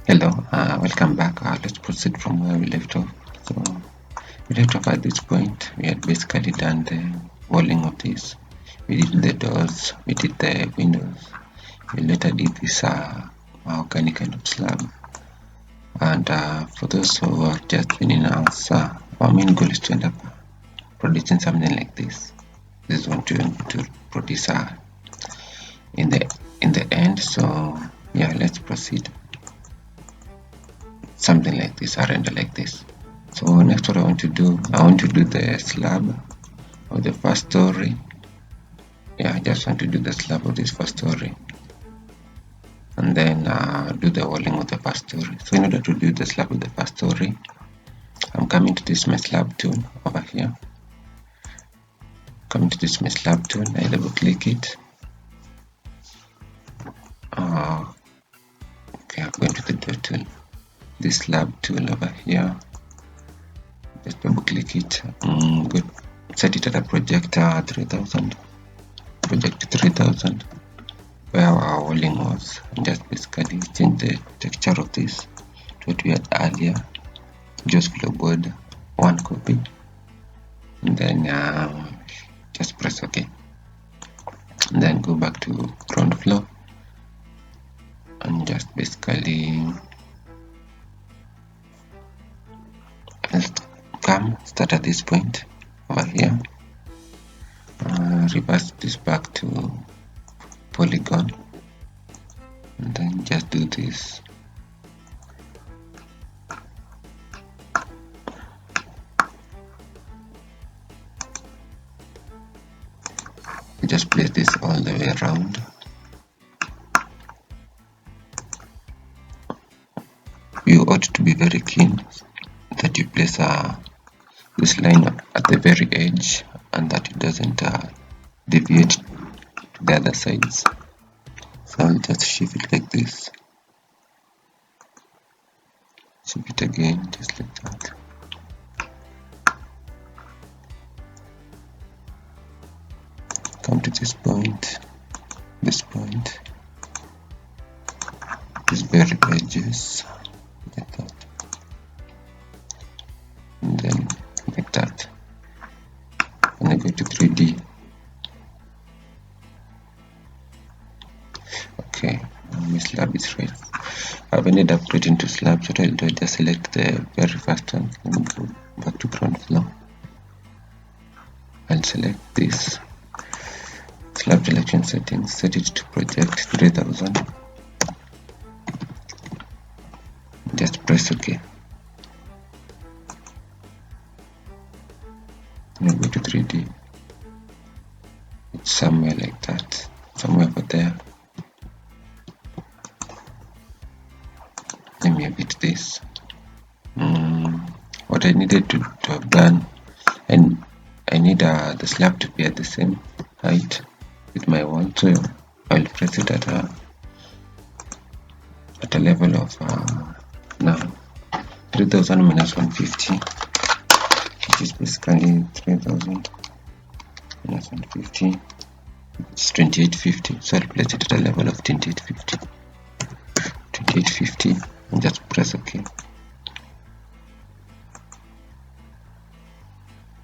Hello, welcome back. Let's proceed from where we left off. So, we left off at this point. We had basically done the walling of this. We did the doors, we did the windows. We later did this organic kind of slab. And for those who have just joining us, our main goal is to end up producing something like this. This is what we want to produce in the end. So, yeah, let's proceed. Something like this, a render like this. So next what I want to do the slab of the first story. Yeah, I just want to do the slab of this first story and then do the walling of the first story. So in order to do the slab of the first story, I'm coming to this my slab tool over here. Coming to this my slab tool, I double click it. Okay, I'm going to the door tool. This slab tool over here. Just double click it. Good. Set it at a project 3000. Project 3000. Where our walling was, and just basically change the texture of this to what we had earlier. Just floorboard 1 copy, and then just press OK. And then go back to ground floor and just basically start at this point over here. Reverse this back to polygon and then just do this. Just place this all the way around. You ought to be very keen that you place this line at the very edge and that it doesn't deviate to the other sides. So I'll just shift it like this. Shift it again, just like that. Come to this point, these very edges, like that, and then like that. When I go to 3D, okay, my slab is right. I've ended up creating two slabs. What I'll do, I'll just select the very first one. Let me go back to ground floor. I'll select this slab selection settings, set it to project 3000. Just press OK. Now go to 3D. It's somewhere like that, somewhere over there. Let me edit this. What I needed to have done, and I need the slab to be at the same height with my wall, so I'll press it at a level of now 3000 minus 150, which is basically 3000 minus 150. It's 2850, so I'll place it at a level of 2850 and just press OK.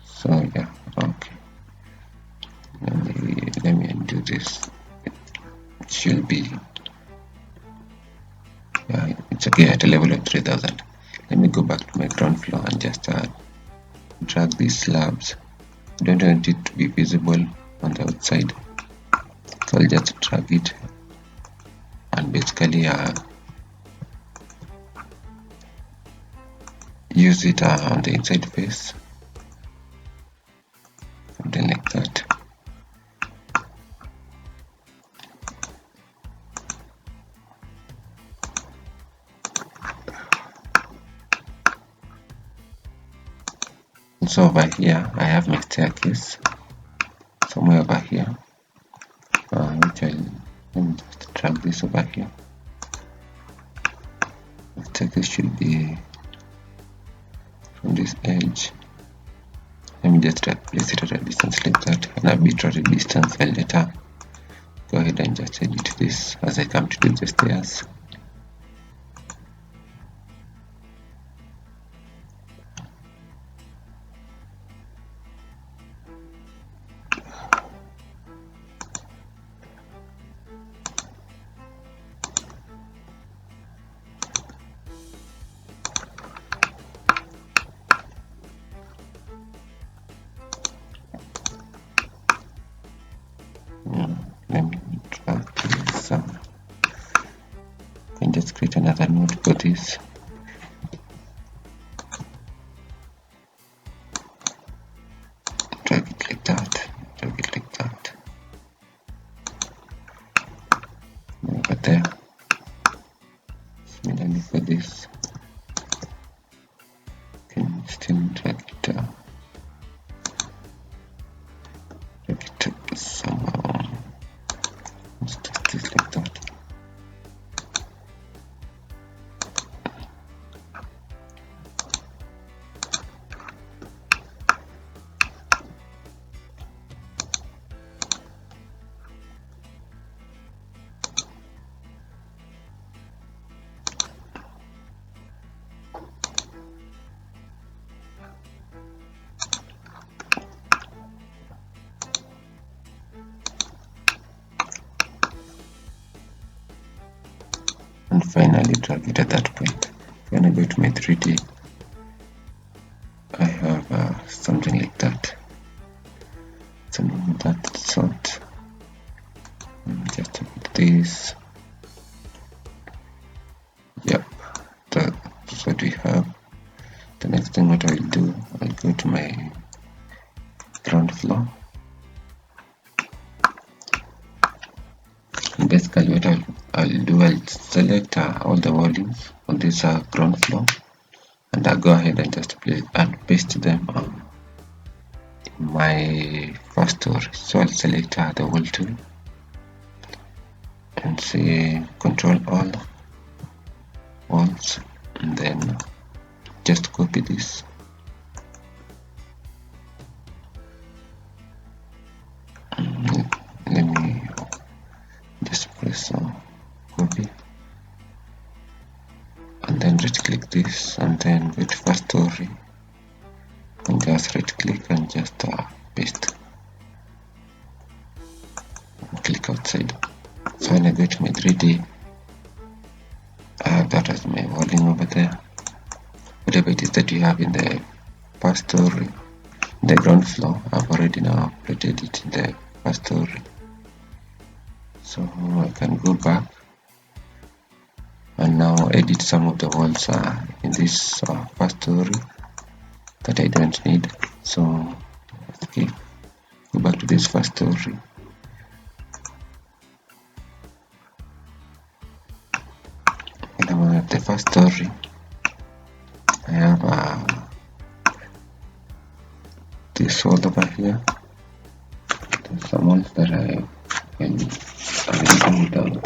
So yeah, okay. Let me undo this. It should be, yeah, it's okay at a level of 3000. Let me go back to my ground floor and just drag these slabs. I don't want it to be visible on the outside, so I'll just drag it and basically use it on the inside face, something like that. So over here I have my staircase somewhere over here, which let me just drag this over here. The staircase should be from this edge. Let me just place it at a distance like that, an arbitrary distance. I'll later go ahead and just edit this as I come to do the stairs. another node for this. Drag it like that, drag it like that. Over there. Similarly for this. Can still drag it down. Drag it somehow. Let's do this like that. And finally drag it at that point. When I go to my 3D, I have something like that, something of that sort. Just put this. Yep, that's what we have. The next thing what I'll do, I'll go to my ground floor. And basically what I'll do, I'll select all the volumes on this ground floor, and I'll go ahead and just paste them on my first story. So I'll select the whole tool and say control all walls, and then just copy this. Let me just press copy, and then right click this, and then go to first story and just right click and just paste. Click outside. So when I go to my 3D, I have that as my volume over there. Whatever it is that you have in the first story, the ground floor, I've already now uploaded it in the first story. So I can go back and now edit some of the walls in this first story that I don't need. So okay, go back to this first story. And I'm at the first story. I have this wall over here. There's some walls that I can bring it down.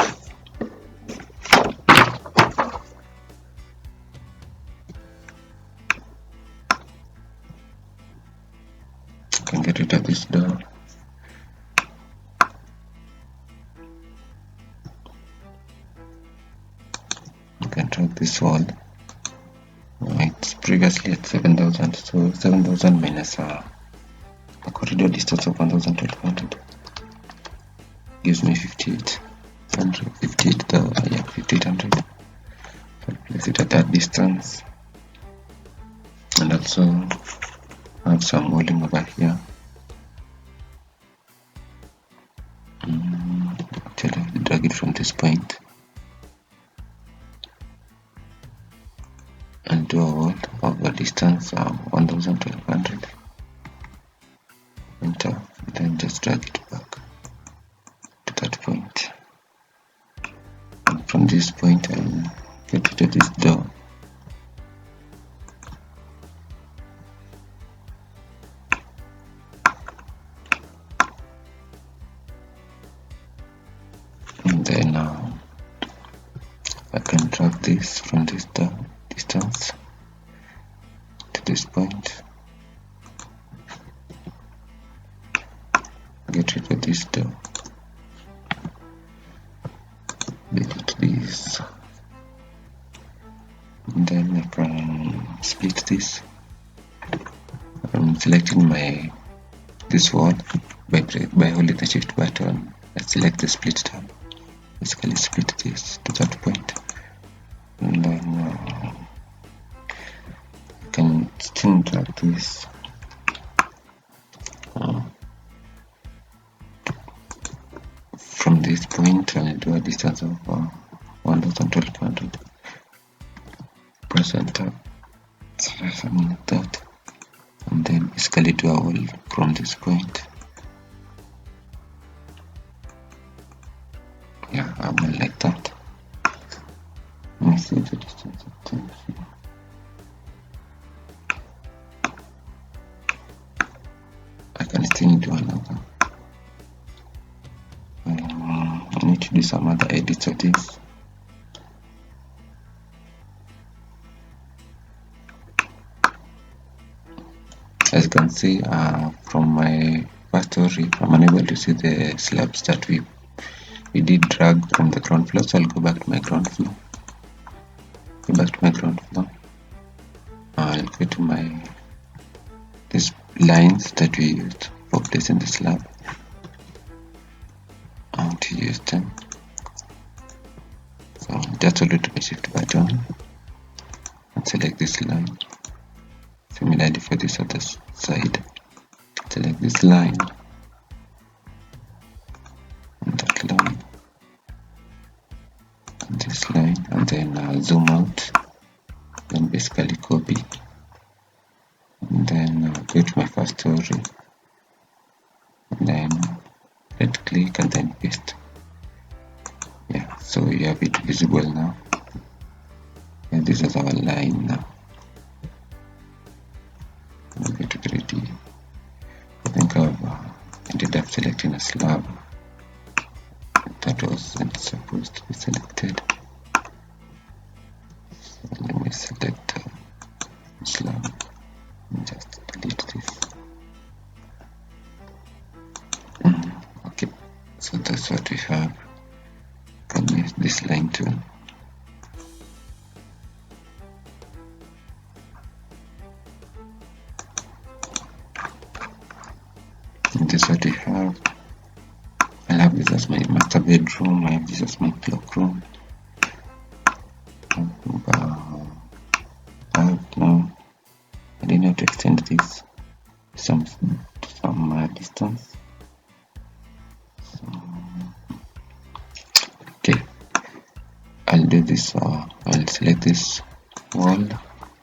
I can get rid of this door. I can drag this wall. It's previously at 7,000, so 7,000 minus a corridor distance of 1,200 gives me 5,800. 5,800. So I'll place it at that distance, and also have some volume over here. Actually, I'll drag it from this point and do a wall of a distance of 1,200. Enter, then just drag it back to that point. And from this point, I'll get rid of this door. And then I can drag this from this distance to this point. Get rid of this door. Delete this. And then I can split this. I'm selecting this wall by holding the shift button. I select the split tab. Basically split this to that point. And then I can still drag this from this point and do a distance of 1,200. press enter, something like that, and then basically do a wall from this point. Yeah, I will like that. Let me see the distance of things here. I can still do another. I need to do some other edits of this. As you can see from my first story, I'm unable to see the slabs that we did drag from the ground floor, so I'll go back to my ground floor. I'll go to my these lines that we used for placing the slab. I want to use them. So just hold it to my shift button and select this line. Similarly for this other side, select this line and that line and this line, and then zoom out, then basically copy, and then go to my first story, and then right click and then paste. Yeah, so you have it visible now, and this is our line now. We'll go to 3D. I think I've ended up selecting a slab that wasn't supposed to be selected. So let me select slab and just delete this. Okay, so that's what we have. Can use this line tool. And this is what we have. I have this as my master bedroom. I have this as my cloakroom. Now I didn't have to extend this some distance. So, okay, I'll do this. I'll select this wall,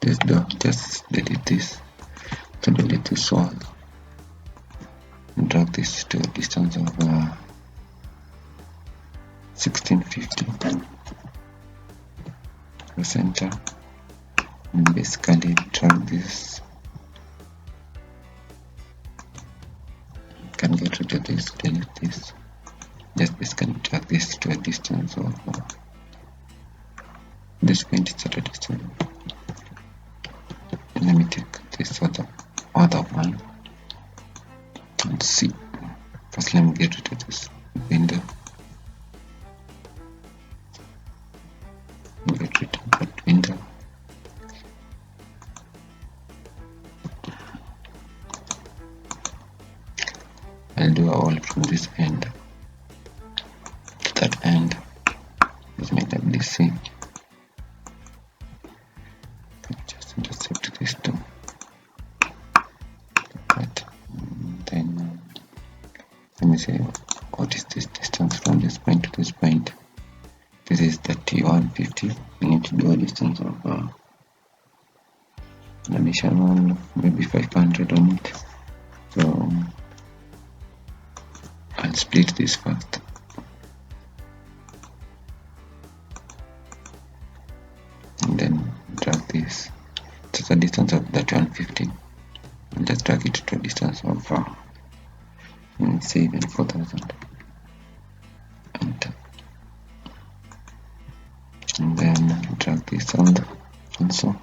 this door. Just delete this. To delete this wall, and drag this to a distance of 1650. Press enter, and basically drag this. You can get rid of this, delete this. Just basically drag this to a distance of this point is at a distance. Let me take this other one and see. First, let me get rid of this window. Get rid of that window. I'll do a wall from this end to that end. Let's make that DC. Just intercept this too. Right. Then let me see what is this distance from this point to this point. This is 3150. We need to do a distance of an additional maybe 500 on it. So I'll split this first. And then drag this to the distance of that 150, and just drag it to a distance of say even 4000, and then drag this on also.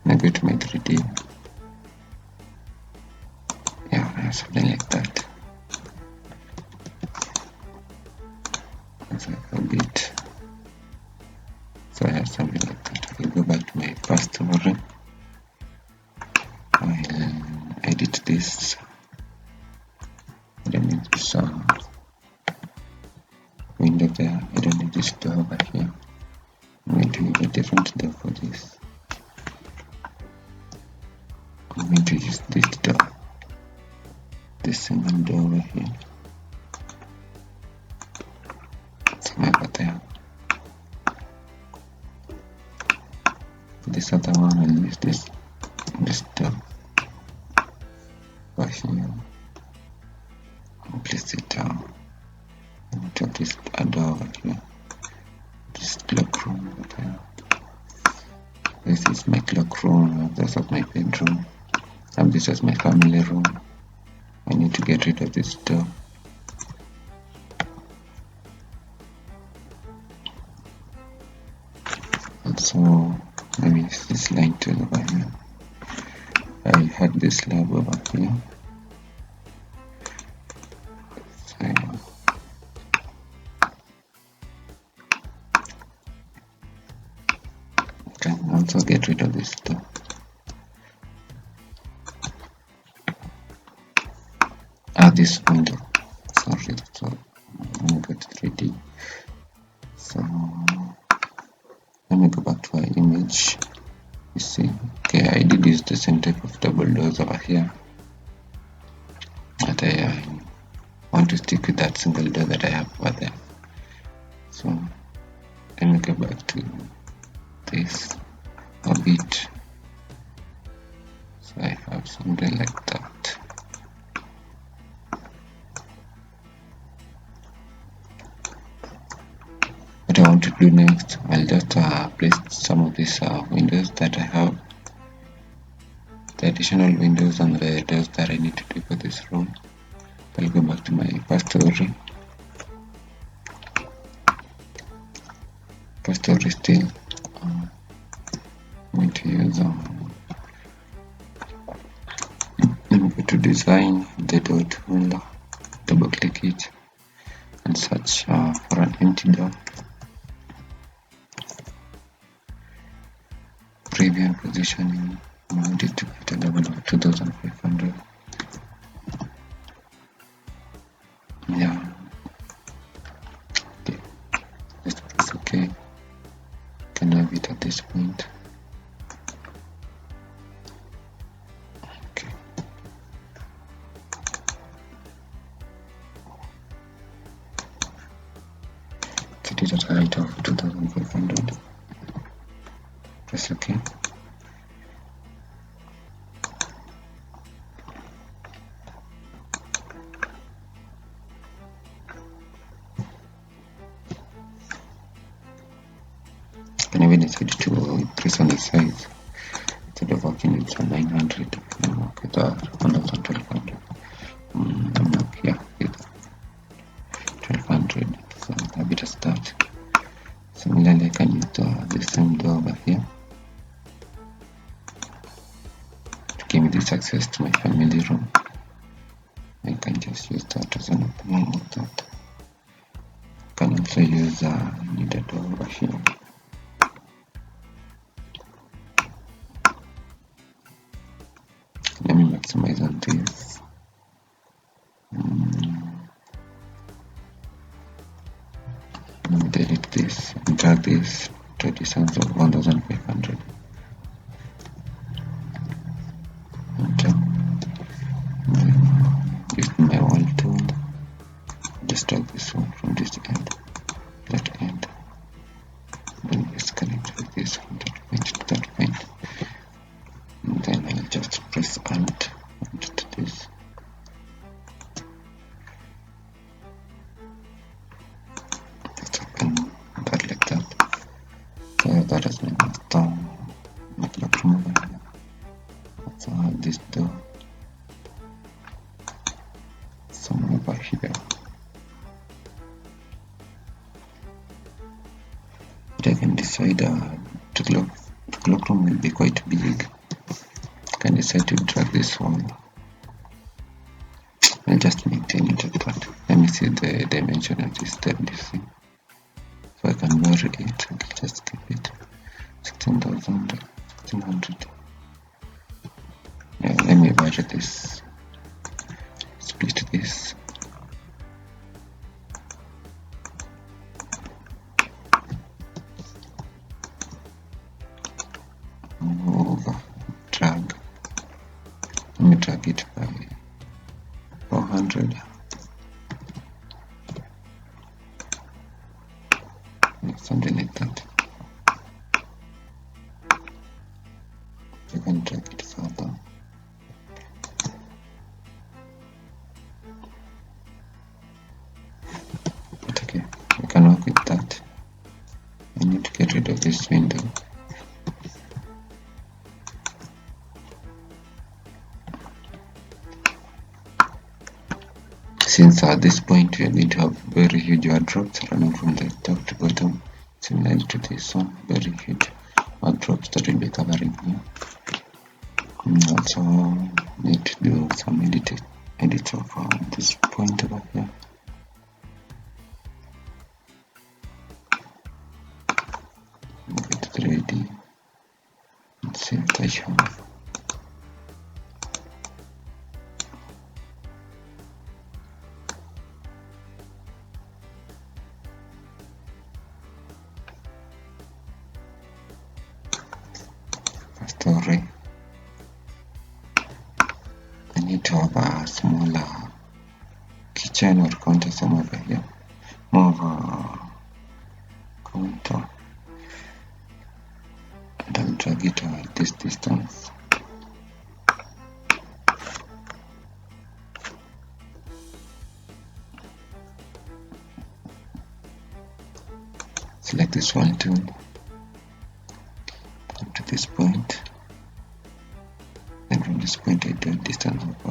Now go to my 3D. Yeah, I have something like that. It's like a bit. So I have something like that. I'll go back to my first story. I'll edit this. I don't need this window there. I don't need this door over here. I'm going to use a different door for this. I'm going to use this door. this single door over here. Somewhere over there. This other one, I'll use this door over here. I'll place it down. To this door over here. This cloak room over there. This is my cloak room. This is my bedroom. And this is my family room. I need to get rid of this door. Also, maybe this line tool over here. I had this slab over here. So, can also get rid of this door. This window. Sorry, so let me go to 3D. So let me go back to our image. You see, okay, I did use the same type of double doors over here, but I want to stick with that single door that I have over there. So let me go back to this a bit. So I have something like that. What I want to do next, I'll just place some of these windows that I have, the additional windows and the doors that I need to do for this room. I'll go back to my first story. First story still. I'm going to use let me go to design, the door tool, double click it and search for an empty door. Preview and positioning, I want it to be at a level of 2500. Yeah. Okay. Let's press OK. Can have it at this point. Okay. Set it at a height of 2500. Press OK. And even decide to increase on the size. Instead of working with 900, can work with 1200. Yeah, with 1200. So a bit of start. Similarly, I can use the same door over here to give me this access to my family room. I can just use that as an opening of that. I can also use need a door over here. Let me maximize on this. Let me delete this and drag this to a distance of 1500. Use my wall tool. Just drag this one from this end to that end. Then just connect with this from that point to that point. And then I'll just press Alt to this. Let's open that like that. So that is my clock room. So I have this door somewhere over here. But I can decide the clock room will be quite big. I can decide to drag this one. I'll just maintain it like that. Let me see the dimension of this WC. So I can vary it. I'll just keep it 1600. Yeah, let me vary this. Split this. Move, drag. Let me drag it by something like that. You can drag it further. But okay, we can work with that. I need to get rid of this window. Since at this point we are going to have very huge wardrobes running from the top to bottom, similar to this one, very huge wardrobes that will be covering here. Also need to do some edits of this point over here. Get it ready and see what I have. Story. I need to have a smaller kitchen or counter somewhere over here. More of a counter. And I'll drag it at this distance. Select this one tool. Come to this point. And from this point I do a distance of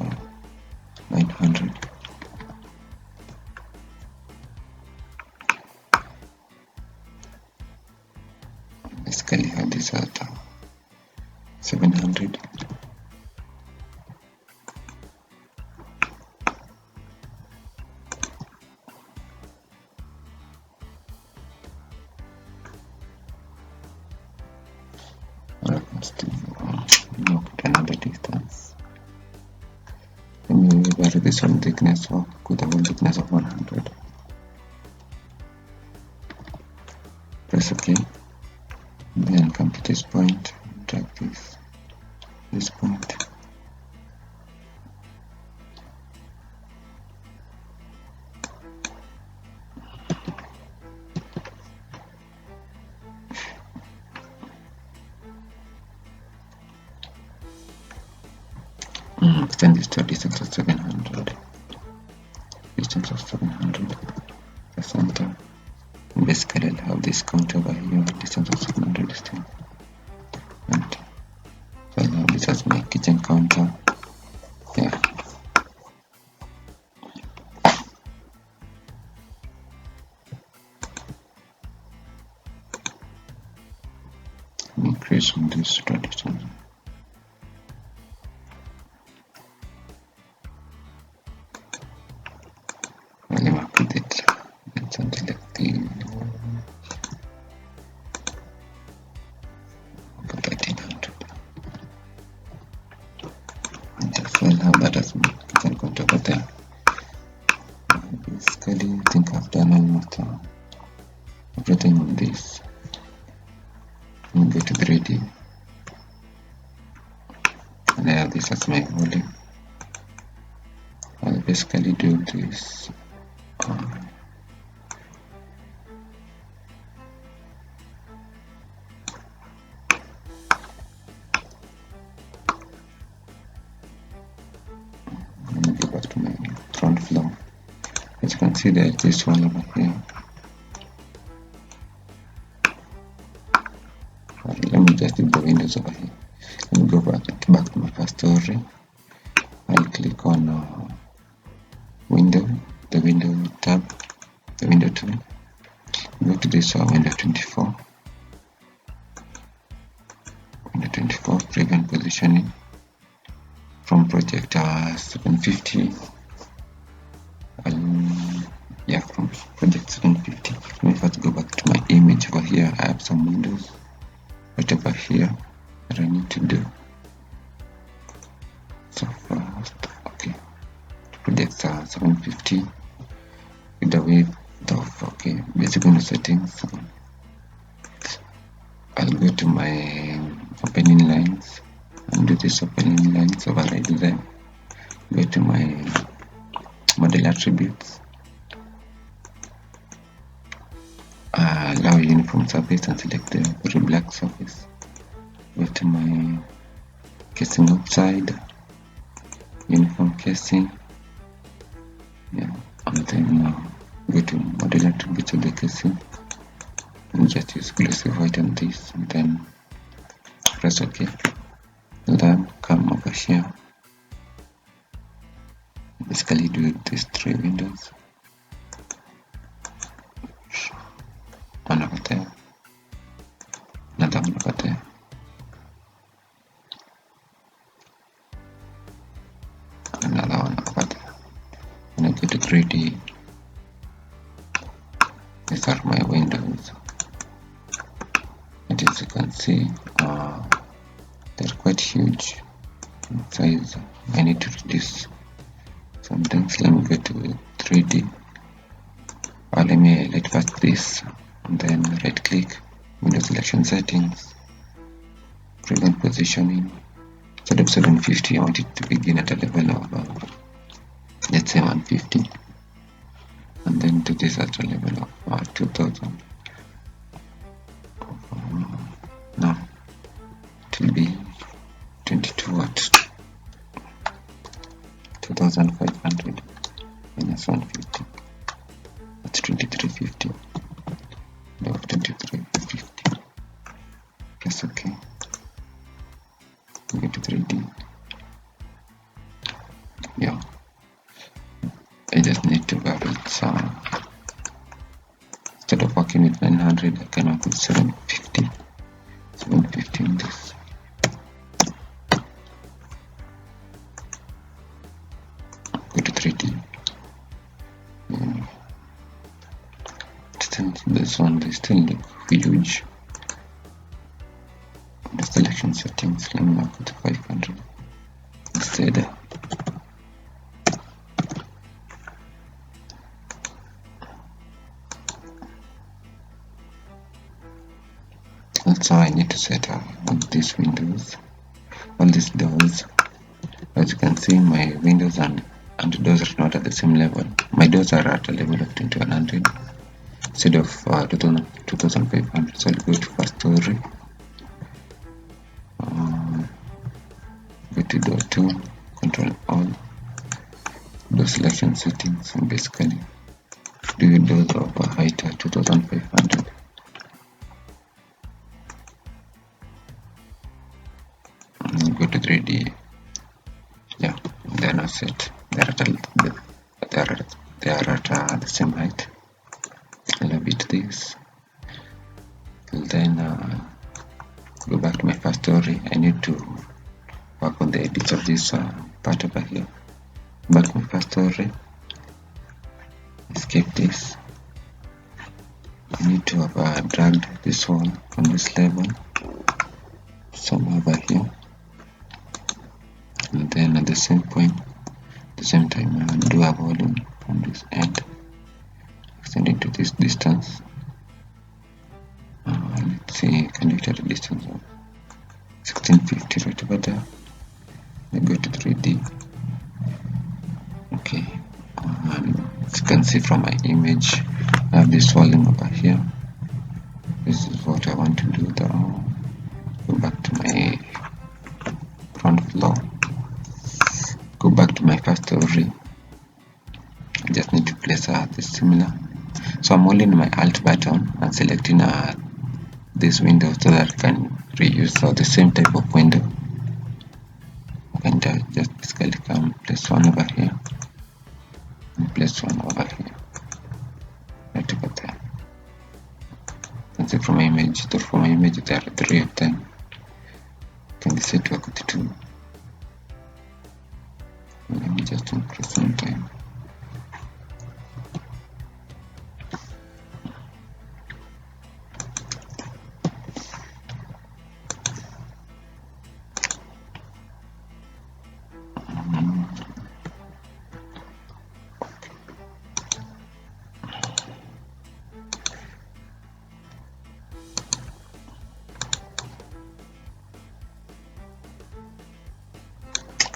900. Basically have this at 700. Put another distance. Let me vary this one thickness with a one thickness of 100. Press OK. Then come to this point, drag this point. Extend this to a distance of 700. Distance of 700. The center. And basically I'll have this counter over here, distance of 700 distance. And so I'll have this as my kitchen counter. Yeah. Increase this distance. Something like the 1300. And as well have that as my kitchen counter over there. Basically, I think I've done almost everything on this. I'm going to 3D. And I have this as my volume. I'll basically do this. Go back to my front floor. As you can see, there's this one over here. Let me just do the windows over here. Let me go back to my first story. I'll click on the window tab, the window tool. Go to this window 24. Window 24, prevent positioning. From project 750. From project 750. Let me first go back to my image over here. I have some windows right over here that I need to do. So first, okay, project 750 with the width of basic window settings. I'll go to my opening lines and do this opening lines, override them. Go to my model attributes. allow uniform surface and select the very black surface. Go to my casing outside, uniform casing, yeah, and then go to model attributes of the casing and just use glossy white on this, and then press OK. Then come over here, basically do these 3 windows, one over there, another one over there. Another one over there. When I go to 3D, these are my windows. And as you can see, they're quite huge in size. I need to reduce sometimes. Let me go to 3D. Let me highlight first this, and then right click, window selection settings, prevent positioning. Instead of 750, I want it to begin at a level of let's say 150, and then do this at a level of 2000. Now it will be 22 watts, 2500 minus 150, that's 2350. No, 2350. Press OK. Go to 3D. Yeah, I just need to vary some. Instead of working with 900, I can work with 750. 750 in this. Go to 3D. This one, they still look huge. The selection settings, let me work with 500 instead. Also, I need to set up all these windows, all these doors. As you can see, my windows and doors are not at the same level. My doors are at a level of 2100 instead of 2500. So I'll go to first story, go to door 2, control all, door selection settings, and basically do doors of a height at 2500. Go to 3D. Yeah, they are not set. They are at the same height. I'll edit this. Then go back to my first story. I need to work on the edits of this part over here. Back to my first story. Escape this. I need to have dragged this wall from this level somewhere over here, and then at the same point, at the same time, do a volume from this end, extend it to this distance. Let's see, can you at a distance of 1650 right over there. Then go to 3D. Okay, as you can see from my image, I have this volume over here. This is what I want to do. Go back to my ground floor. Go back to my first story. I just need to place this similar. So I'm holding my Alt button and selecting this window so that I can reuse the same type of window. And just basically come place one over here and place one over here, right over there. You can see from my image, there are 3 of them. You can decide to work with 2. Let me just increase some time.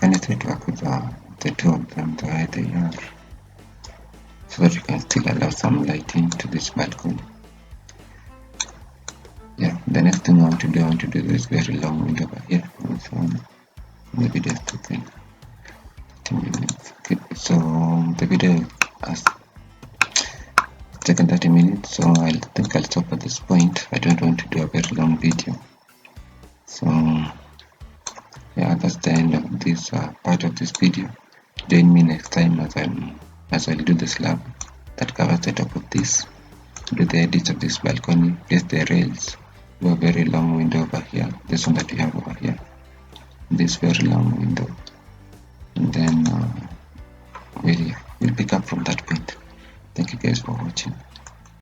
And I try to work with the 2 of them the way they are, so that you can still allow some lighting to this balcony. thing I want to do this very long window over here. So the video is taking 30 minutes. Okay, so the video has taken 30 minutes, so I think I'll stop at this point. I don't want to do a very long video. So yeah, that's the end of this part of this video. Join me next time as I'll do the slab that covers the top of this, do the edits of this balcony, place the rails, do a very long window over here, this one that we have over here, this very long window, and then we'll pick up from that point. Thank you guys for watching.